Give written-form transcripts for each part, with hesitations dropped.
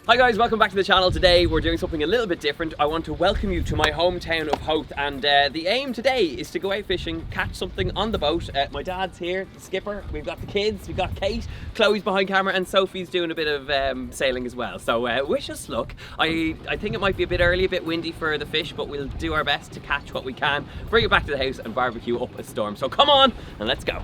Hi guys, welcome back to the channel. Today we're doing something a little bit different. I want to welcome you to my hometown of Howth, and the aim today is to go out fishing, catch something on the boat. My dad's here, the skipper, we've got the kids, we've got Kate, Chloe's behind camera, and Sophie's doing a bit of sailing as well. So wish us luck. I think it might be a bit early, a bit windy for the fish, but we'll do our best to catch what we can, bring it back to the house and barbecue up a storm. So come on and let's go.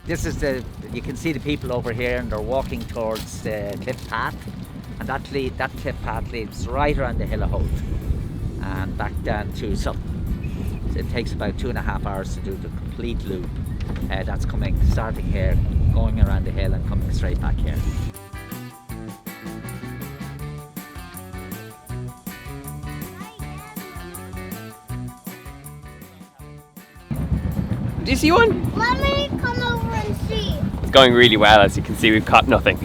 This is you can see the people over here and they're walking towards the cliff path, and that cliff path leads right around the hill of Howth and back down to Sutton. So it takes about 2.5 hours to do the complete loop. That's starting here, going around the hill and coming straight back here. Do you see one? Let me come over and see. It's going really well. As you can see, we've caught nothing.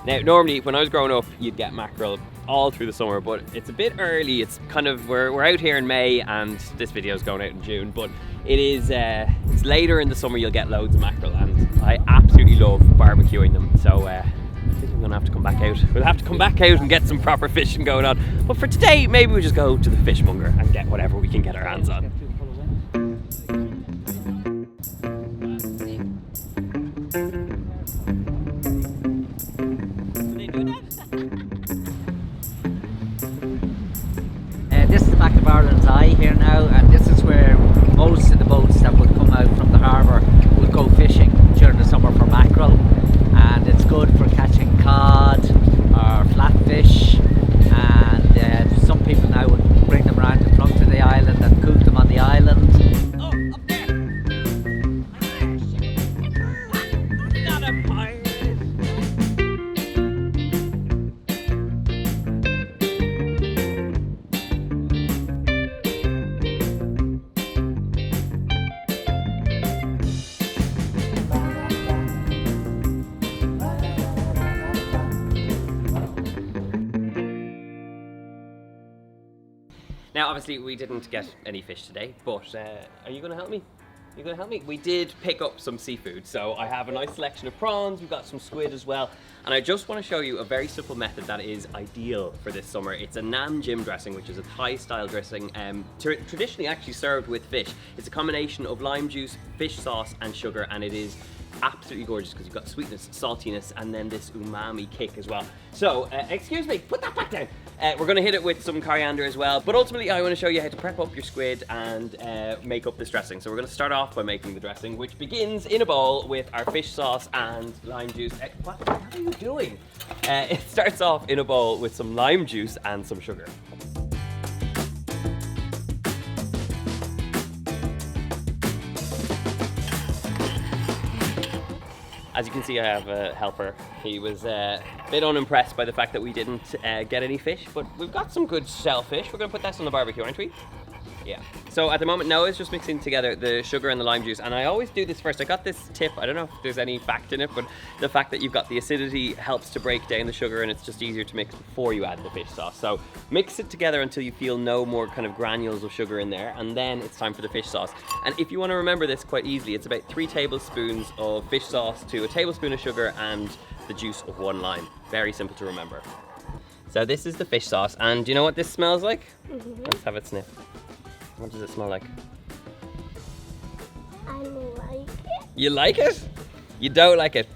Now, normally when I was growing up, you'd get mackerel all through the summer, but it's a bit early. It's kind of, we're out here in May and this video is going out in June, but it is, it's later in the summer you'll get loads of mackerel, and I absolutely love barbecuing them. So I think I'm gonna have to come back out. We'll have to come back out and get some proper fishing going on. But for today, maybe we just go to the fishmonger and get whatever we can get our hands on. This is the back of Ireland's Eye here now, and this is where most of the boats that would come out from the harbour would go fishing during the summer for mackerel. And it's good for catching cod or flatfish, and some people now would bring them around the front of the island and cook them on the island. Oh, up there! Not a pirate! Now, obviously, we didn't get any fish today, but are you going to help me? Are you going to help me? We did pick up some seafood, so I have a nice selection of prawns, we've got some squid as well, and I just want to show you a very simple method that is ideal for this summer. It's a nam jim dressing, which is a Thai-style dressing, traditionally actually served with fish. It's a combination of lime juice, fish sauce, and sugar, and it is absolutely gorgeous because you've got sweetness, saltiness, and then this umami kick as well. So, excuse me, put that back down. We're going to hit it with some coriander as well, but ultimately I want to show you how to prep up your squid and make up this dressing. So we're going to start off by making the dressing, which begins in a bowl with our fish sauce and lime juice. What are you doing? It starts off in a bowl with some lime juice and some sugar. As you can see, I have a helper. He was a bit unimpressed by the fact that we didn't get any fish, but we've got some good shellfish. We're gonna put that on the barbecue, aren't we? Yeah. So at the moment, Noah's just mixing together the sugar and the lime juice, and I always do this first. I got this tip, I don't know if there's any fact in it, but the fact that you've got the acidity helps to break down the sugar, and it's just easier to mix before you add the fish sauce. So mix it together until you feel no more kind of granules of sugar in there, and then it's time for the fish sauce. And if you want to remember this quite easily, it's about 3 tablespoons of fish sauce to a tablespoon of sugar and the juice of 1 lime. Very simple to remember. So this is the fish sauce, and do you know what this smells like? Let's have it sniff. What does it smell like? I like it. You like it? You don't like it.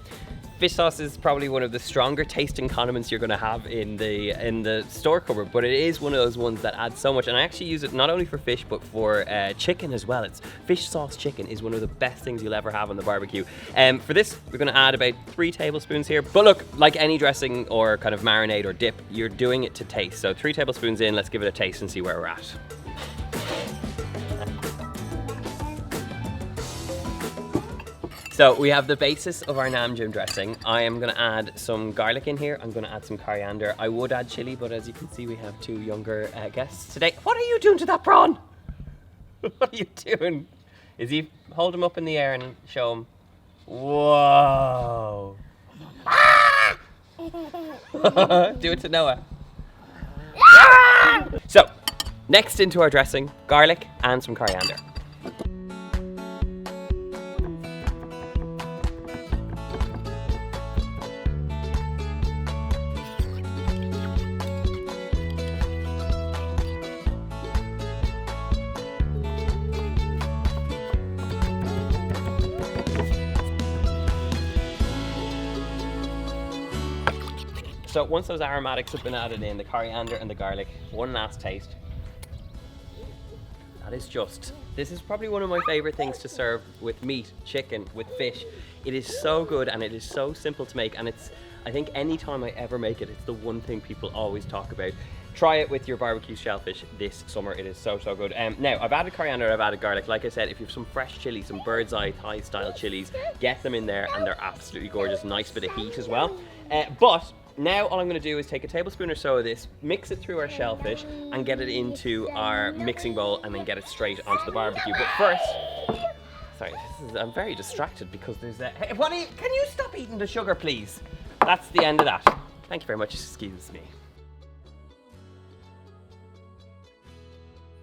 Fish sauce is probably one of the stronger tasting condiments you're going to have in the store cupboard, but it is one of those ones that adds so much, and I actually use it not only for fish but for chicken as well. It's fish sauce chicken is one of the best things you'll ever have on the barbecue. For this, we're going to add about 3 tablespoons here, but look, like any dressing or kind of marinade or dip, you're doing it to taste. So 3 tablespoons in, let's give it a taste and see where we're at. So we have the basis of our nam jim dressing. I am going to add some garlic in here. I'm going to add some coriander. I would add chili, but as you can see, we have 2 younger guests today. What are you doing to that prawn? What are you doing? Is he hold him up in the air and show him? Whoa. Do it to Noah. So, next into our dressing, garlic and some coriander. So once those aromatics have been added in, the coriander and the garlic, one last taste. That is just, this is probably one of my favorite things to serve with meat, chicken, with fish. It is so good and it is so simple to make, and it's, I think anytime I ever make it, it's the one thing people always talk about. Try it with your barbecue shellfish this summer. It is so, so good. Now, I've added coriander, I've added garlic. Like I said, if you have some fresh chili, some bird's eye Thai style chilies, get them in there and they're absolutely gorgeous. Nice bit of heat as well. But now all I'm going to do is take a tablespoon or so of this, mix it through our shellfish and get it into our mixing bowl and then get it straight onto the barbecue. But first, sorry, I'm very distracted because there's a, hey, can you stop eating the sugar, please? That's the end of that. Thank you very much, excuse me.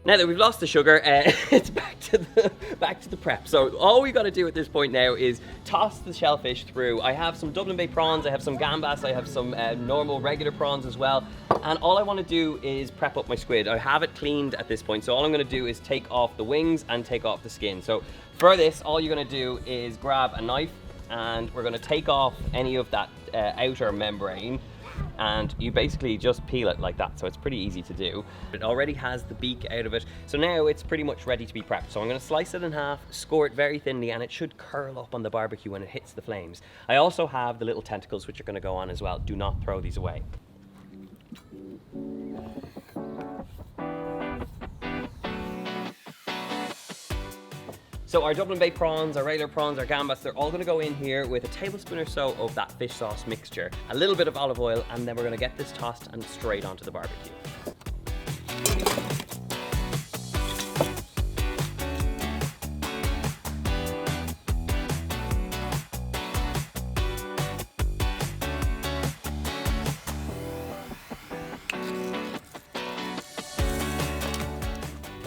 Now that we've lost the sugar, it's back to the prep. So all we got to do at this point now is toss the shellfish through. I have some Dublin Bay prawns, I have some Gambas, I have some normal regular prawns as well. And all I want to do is prep up my squid. I have it cleaned at this point, so all I'm going to do is take off the wings and take off the skin. So for this, all you're going to do is grab a knife and we're going to take off any of that outer membrane. And you basically just peel it like that, so it's pretty easy to do. It already has the beak out of it, so now it's pretty much ready to be prepped. So I'm going to slice it in half, score it very thinly, and it should curl up on the barbecue when it hits the flames. I also have the little tentacles which are going to go on as well. Do not throw these away. So our Dublin Bay prawns, our regular prawns, our gambas, they're all gonna go in here with a tablespoon or so of that fish sauce mixture, a little bit of olive oil, and then we're gonna get this tossed and straight onto the barbecue.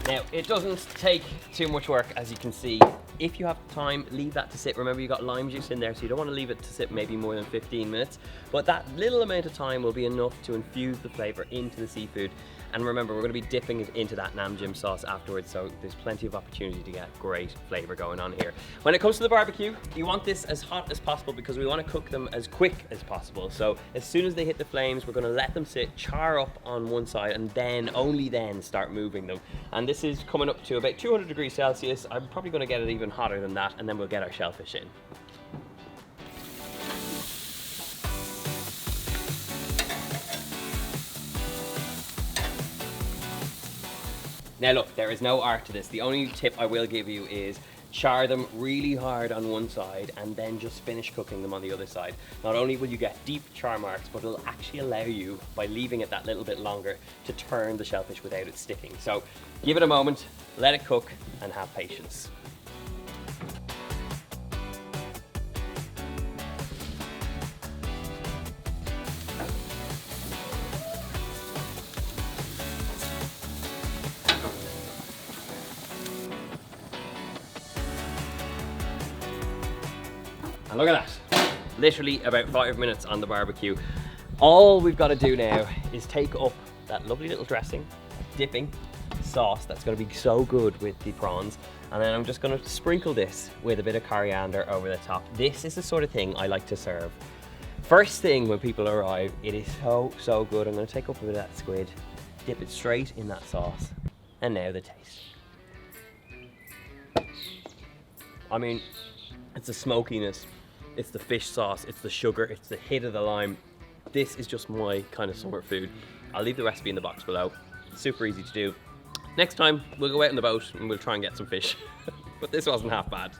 Now, it doesn't take too much work, as you can see. If you have time, leave that to sit. Remember, you got lime juice in there, so you don't want to leave it to sit maybe more than 15 minutes. But that little amount of time will be enough to infuse the flavor into the seafood. And remember, we're going to be dipping it into that nam jim sauce afterwards, so there's plenty of opportunity to get great flavor going on here. When it comes to the barbecue, you want this as hot as possible because we want to cook them as quick as possible. So as soon as they hit the flames, we're going to let them sit, char up on one side, and then, only then, start moving them. And this is coming up to about 200 degrees Celsius. I'm probably going to get it even hotter than that, and then we'll get our shellfish in. Now look, there is no art to this. The only tip I will give you is char them really hard on one side and then just finish cooking them on the other side. Not only will you get deep char marks, but it'll actually allow you, by leaving it that little bit longer, to turn the shellfish without it sticking. So give it a moment, let it cook, and have patience. And look at that, literally about 5 minutes on the barbecue. All we've got to do now is take up that lovely little dressing, dipping sauce that's going to be so good with the prawns, and then I'm just going to sprinkle this with a bit of coriander over the top. This is the sort of thing I like to serve first thing when people arrive. It is so, so good. I'm going to take up a bit of that squid, dip it straight in that sauce, and now the taste. I mean, it's the smokiness, it's the fish sauce, it's the sugar, it's the hit of the lime. This is just my kind of summer food. I'll leave the recipe in the box below. It's super easy to do. Next time, we'll go out on the boat and we'll try and get some fish. But this wasn't half bad.